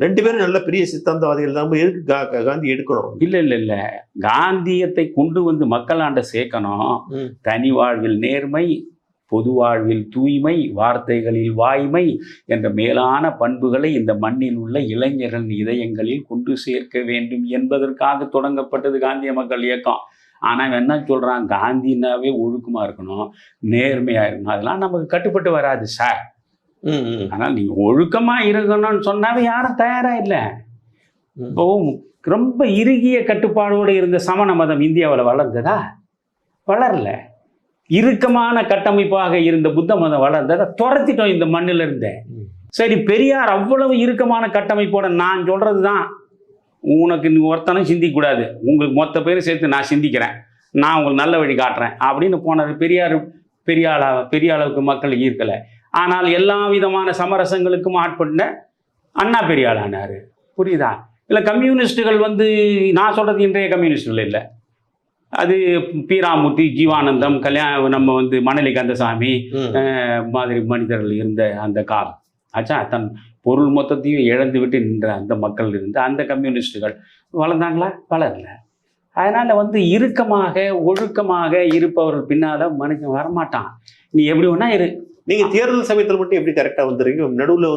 2 பேரும் நல்ல பெரிய சித்தாந்தவாதிகள் தான். எதுக்கு காந்தி எடுக்கணும்? இல்ல காந்தியத்தை கொண்டு வந்து மக்களாண்ட சேர்க்கணும். தனி வாழ்வில் நேர்மை, பொது வாழ்வில் தூய்மை, வார்த்தைகளில் வாய்மை என்ற மேலான பண்புகளை இந்த மண்ணில் உள்ள இளைஞர்களின் இதயங்களில் கொண்டு சேர்க்க வேண்டும் என்பதற்காக தொடங்கப்பட்டது காந்திய மக்கள் இயக்கம். ஆனால் என்ன சொல்கிறான், காந்தினாவே ஒழுக்கமாக இருக்கணும், நேர்மையாக இருக்கணும், அதெல்லாம் நமக்கு கட்டுப்பட்டு வராது சார். ஆனால் நீங்கள் ஒழுக்கமாக இருக்கணும்னு சொன்னாவே யாரும் தயாராக இல்லை. இப்போ ரொம்ப இறுகிய கட்டுப்பாடோடு இருந்த சமண மதம் இந்தியாவில் வளர்ந்ததா? வளரல. இறுக்கமான கட்டமைப்பாக இருந்த புத்த மதம் வளர்ந்ததா? துரத்திட்டோம் இந்த மண்ணில் இருந்த. சரி, பெரியார் அவ்வளவு இறுக்கமான கட்டமைப்போட, நான் சொல்கிறது தான், உனக்கு ஒருத்தனும் சிந்திக்கக்கூடாது, உங்களுக்கு மொத்த பேரும் சேர்த்து நான் சிந்திக்கிறேன், நான் உங்களுக்கு நல்ல வழி காட்டுறேன் அப்படின்னு போனது. பெரியார் பெரிய அளவுக்கு மக்கள் ஈர்க்கலை. ஆனால் எல்லா விதமான சமரசங்களுக்கும் ஆட்பட்ட அண்ணா பெரிய ஆளானார். புரியுதா? இல்லை கம்யூனிஸ்டுகள் நான் சொல்கிறது இன்றைய கம்யூனிஸ்டுகள் இல்லை, அது பீராமூர்த்தி, ஜீவானந்தம், நம்ம மணலி கந்தசாமி மாதிரி மனிதர்கள் இருந்த அந்த காலம் ஆச்சா. தன் பொருள் மொத்தத்தையும் இழந்து விட்டு நின்ற அந்த மக்கள் இருந்து அந்த கம்யூனிஸ்டுகள் வளர்ந்தாங்களா? வளரல. அதனால் இறுக்கமாக ஒழுக்கமாக இருப்பவர்கள் பின்னால் மனுஷன் வரமாட்டான். நீ எப்படி வேணா இரு. நீங்கள் தேர்தல் சமயத்தில் மட்டும் எப்படி கரெக்டாக வந்துடுறீங்க? நடுவில்